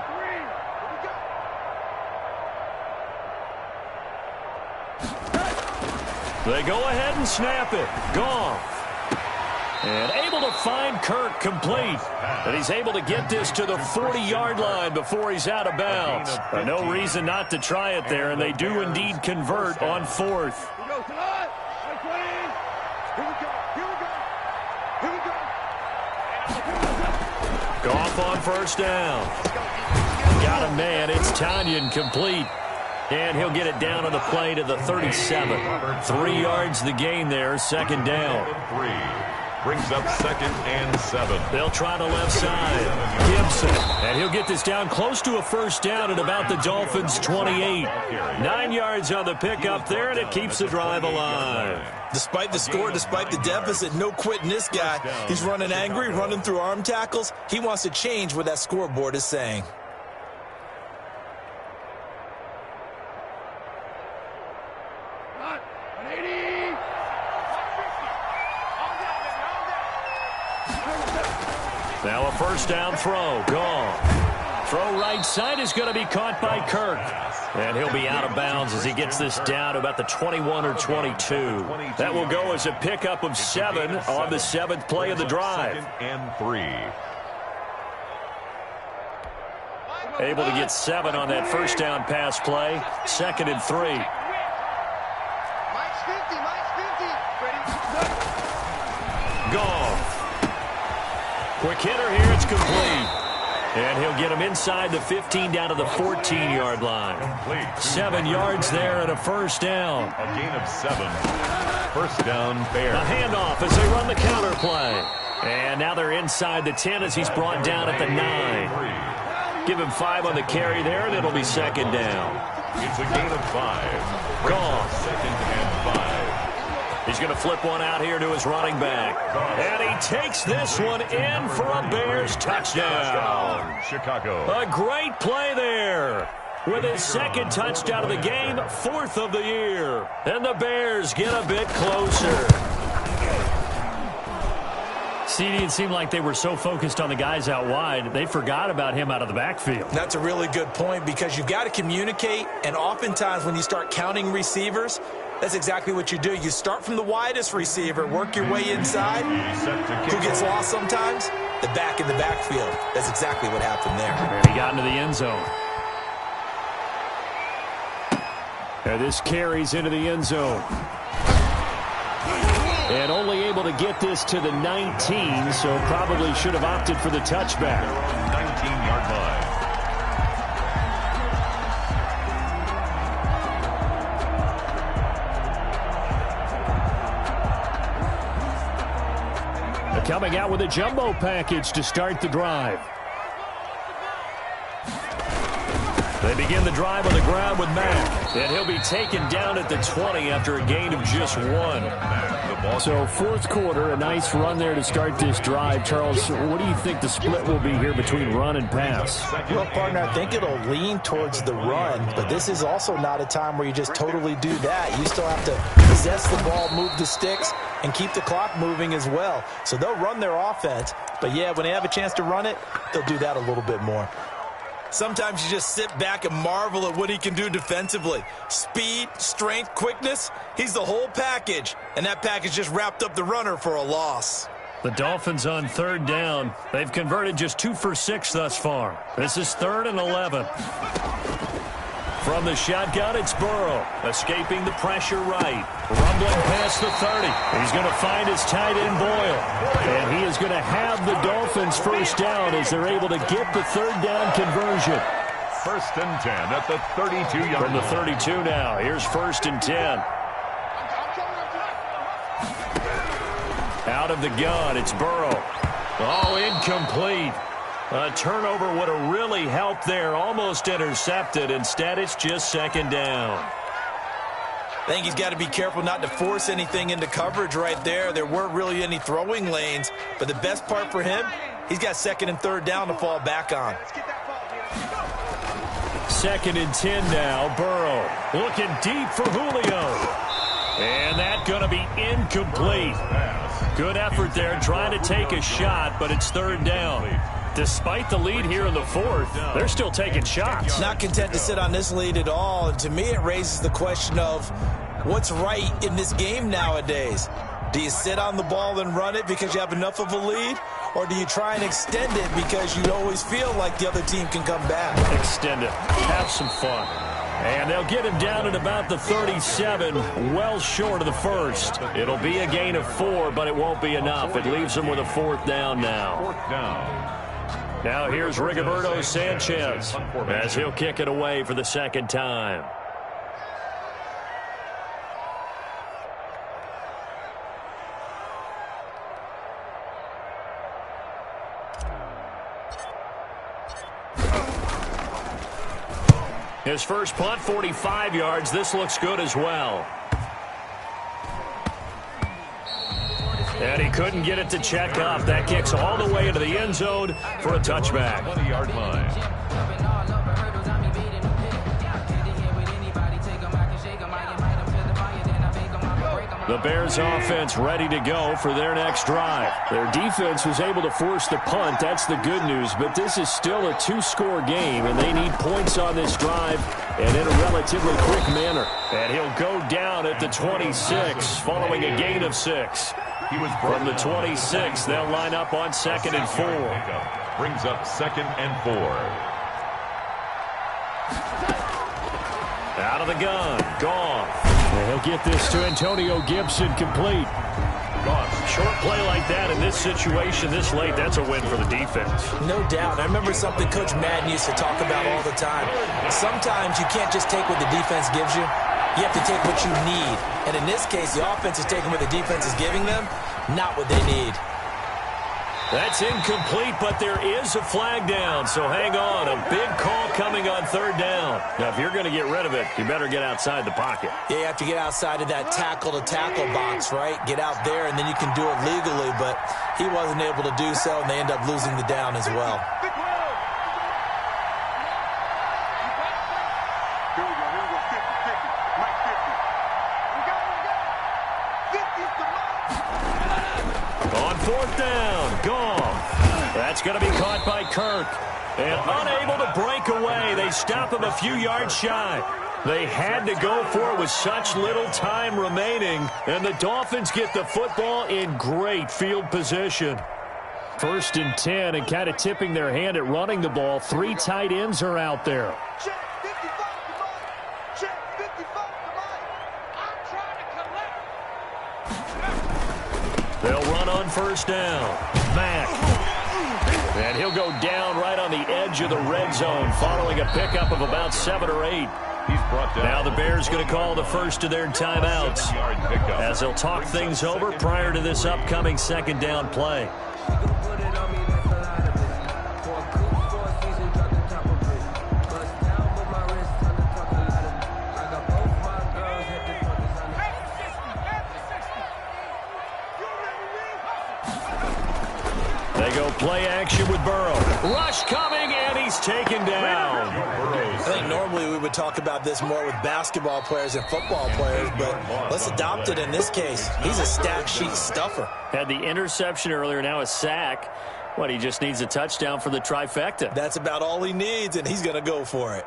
3. Here we go. They go ahead and snap it. Goff. And able to find Kirk complete. And he's able to get this to the 40-yard line before he's out of bounds. No reason not to try it there, and they do indeed convert on fourth. Here we go. Goff on first down. Got a man. It's Tanyan complete. And he'll get it down on the play to the 37. 3 yards the gain there, second down. 3. Brings up second and 7. They'll try the left side. Gibson. And he'll get this down close to a first down at about the Dolphins' 28. 9 yards on the pickup there, and it keeps the drive alive. Despite the score, despite the deficit, no quitting this guy. He's running angry, running through arm tackles. He wants to change what that scoreboard is saying. Now a first down throw. Goff. Throw right side is going to be caught by Kirk. And he'll be out of bounds as he gets this down to about the 21 or 22. That will go as a pickup of 7 on the 7th play of the drive. And 3. Able to get 7 on that first down pass play. 2nd and 3. Mike's 50. Goff. Quick hitter here, it's complete. And he'll get him inside the 15 down to the 14-yard line. 7 yards there and a first down. A gain of 7. First down, Bears. A handoff as they run the counter play. And now they're inside the 10 as he's brought down at the 9. Give him 5 on the carry there, and it'll be second down. It's a gain of 5. Goff. Second and 5. He's going to flip one out here to his running back. And he takes this one in for a Bears touchdown. Chicago. A great play there. With his second touchdown of the game, 4th of the year. And the Bears get a bit closer. CD, it seemed like they were so focused on the guys out wide, they forgot about him out of the backfield. That's a really good point because you've got to communicate, and oftentimes when you start counting receivers, that's exactly what you do. You start from the widest receiver, work your way inside. Who gets lost sometimes? The back in the backfield. That's exactly what happened there. And he got into the end zone. And this carries into the end zone. And only able to get this to the 19, so probably should have opted for the touchback. 19-yard line. Coming out with a jumbo package to start the drive. They begin the drive on the ground with Mack, and he'll be taken down at the 20 after a gain of just 1. So fourth quarter, a nice run there to start this drive. Charles, what do you think the split will be here between run and pass? Well, partner, I think it'll lean towards the run, but this is also not a time where you just totally do that. You still have to possess the ball, move the sticks, and keep the clock moving as well. So they'll run their offense, but yeah, when they have a chance to run it, they'll do that a little bit more. Sometimes you just sit back and marvel at what he can do defensively. Speed, strength, quickness, he's the whole package. And that package just wrapped up the runner for a loss. The Dolphins on third down. They've converted just 2 for 6 thus far. This is 3rd and 11. From the shotgun, it's Burrow, escaping the pressure right. Rumbling past the 30. He's going to find his tight end, Boyle. And he is going to have the Dolphins first down as they're able to get the third down conversion. 1st and 10 at the 32-yard line. From the 32 now, here's 1st and 10. Out of the gun, it's Burrow. Oh, incomplete. A turnover would have really helped there. Almost intercepted. Instead, it's just 2nd down. I think he's got to be careful not to force anything into coverage right there. There weren't really any throwing lanes. But the best part for him, he's got 2nd and 3rd down to fall back on. 2nd and 10 now. Burrow looking deep for Julio. And that's going to be incomplete. Good effort there trying to take a shot, but it's 3rd down. Despite the lead here in the 4th, they're still taking shots. Not content to sit on this lead at all. And to me, it raises the question of what's right in this game nowadays. Do you sit on the ball and run it because you have enough of a lead? Or do you try and extend it because you always feel like the other team can come back? Extend it. Have some fun. And they'll get him down at about the 37, well short of the 1st. It'll be a gain of 4, but it won't be enough. It leaves him with a 4th down now. 4th down. Now here's Rigoberto Sanchez as he'll kick it away for the 2nd time. His first punt, 45 yards. This looks good as well. And he couldn't get it to check up. That kicks all the way into the end zone for a touchback. 20-yard line. The Bears offense ready to go for their next drive. Their defense was able to force the punt. That's the good news. But this is still a 2-score game, and they need points on this drive and in a relatively quick manner. And he'll go down at the 26 following a gain of 6. From the 26, they'll line up on 2nd and 4. Brings up 2nd and 4. Out of the gun. Gone. And he'll get this to Antonio Gibson complete. Gone. Short play like that in this situation this late, that's a win for the defense. No doubt. I remember something Coach Madden used to talk about all the time. Sometimes you can't just take what the defense gives you. You have to take what you need. And in this case, the offense is taking what the defense is giving them, not what they need. That's incomplete, but there is a flag down, so hang on. A big call coming on 3rd down. Now, if you're going to get rid of it, you better get outside the pocket. Yeah, you have to get outside of that tackle-to-tackle box, right? Get out there, and then you can do it legally, but he wasn't able to do so, and they end up losing the down as well. On 4th down, gone. That's going to be caught by Kirk. And unable to break away, they stop him a few yards shy. They had to go for it with such little time remaining, and the Dolphins get the football in great field position. 1st and 10, and kind of tipping their hand at running the ball. 3 tight ends are out there. They'll run on 1st down. Mack. And he'll go down right on the edge of the red zone following a pickup of about 7 or 8. He's brought down. Now the Bears going to call the first of their timeouts as they'll talk things over prior to this upcoming 2nd down play. Play action with Burrow. Rush coming, and he's taken down. I think normally we would talk about this more with basketball players and football players, but let's adopt it in this case. He's a stat sheet stuffer. Had the interception earlier, now a sack. What, he just needs a touchdown for the trifecta. That's about all he needs, and he's going to go for it.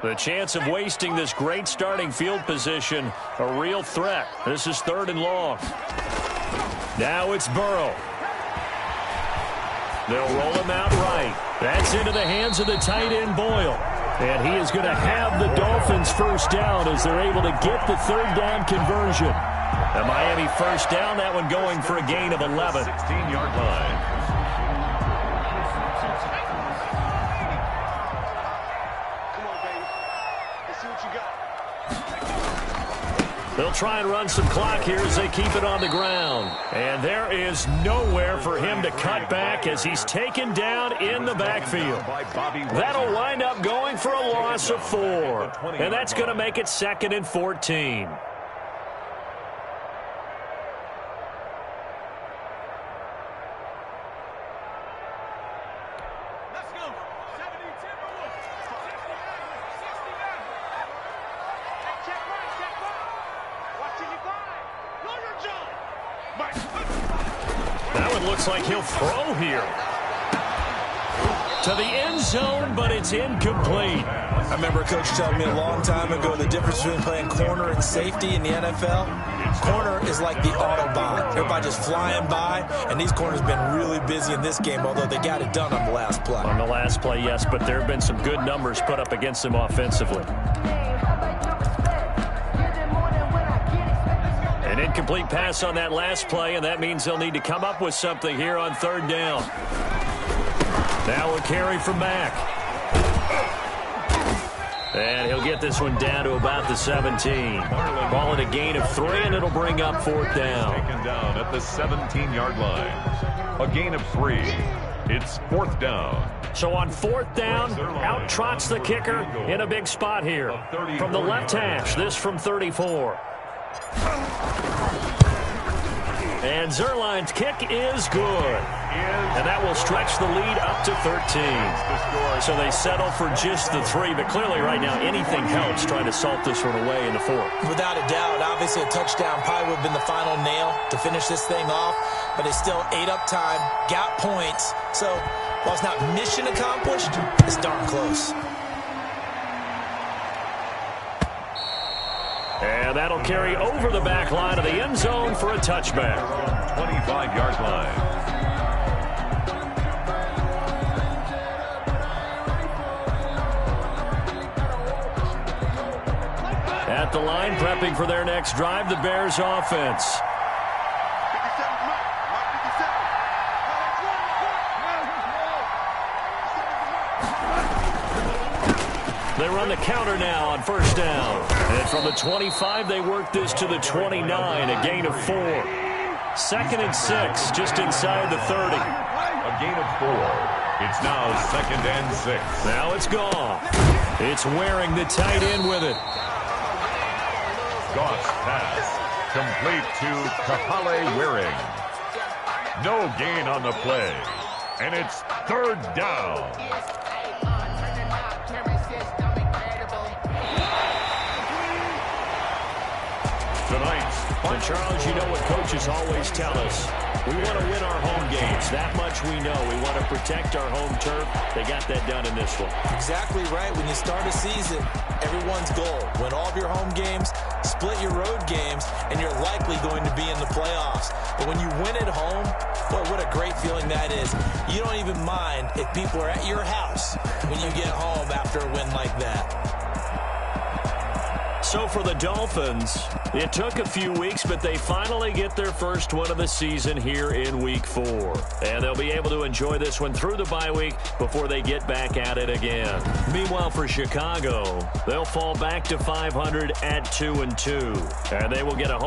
The chance of wasting this great starting field position, a real threat. This is 3rd and long. Now it's Burrow. They'll roll him out right. That's into the hands of the tight end, Boyle. And he is going to have the Dolphins first down as they're able to get the 3rd down conversion. The Miami first down, that one going for a gain of 11. 16-yard line. They'll try and run some clock here as they keep it on the ground. And there is nowhere for him to cut back as he's taken down in the backfield. That'll wind up going for a loss of 4. And that's going to make it 2nd and 14. That one looks like he'll throw here. To the end zone, but it's incomplete. I remember a coach telling me a long time ago the difference between playing corner and safety in the NFL. Corner is like the Autobahn. Everybody just flying by, and these corners have been really busy in this game, although they got it done on the last play. On the last play, yes, but there have been some good numbers put up against them offensively. An incomplete pass on that last play, and that means they'll need to come up with something here on 3rd down. Now a carry from Mack. And he'll get this one down to about the 17. Ball at a gain of 3, and it'll bring up 4th down. Taken down at the 17-yard line. A gain of 3. It's 4th down. So on 4th down, out trots the kicker in a big spot here. From the left hash, this from 34. And Zerline's kick is good. And that will stretch the lead up to 13. So they settle for just the 3, but clearly right now anything helps trying to salt this one away in the 4th. Without a doubt, obviously a touchdown probably would have been the final nail to finish this thing off, but it's still 8 up time, got points. So while it's not mission accomplished, it's darn close. And that'll carry over the back line of the end zone for a touchback. 25-yard line. At the line, prepping for their next drive, the Bears offense. They run the counter now on 1st down. And from the 25, they work this to the 29, a gain of 4. 2nd and 6, just inside the 30. A gain of 4. It's now 2nd and 6. Now it's gone. It's wearing the tight end with it. Goss pass. Complete to Kahale Waring. No gain on the play. And it's 3rd down. And Charles, you know what coaches always tell us. We want to win our home games. That much we know. We want to protect our home turf. They got that done in this one. Exactly right. When you start a season, everyone's goal, win all of your home games, split your road games, and you're likely going to be in the playoffs. But when you win at home, boy, what a great feeling that is. You don't even mind if people are at your house when you get home after a win like that. So for the Dolphins, it took a few weeks, but they finally get their first one of the season here in Week 4. And they'll be able to enjoy this one through the bye week before they get back at it again. Meanwhile, for Chicago, they'll fall back to 500 at 2-2. And they will get a home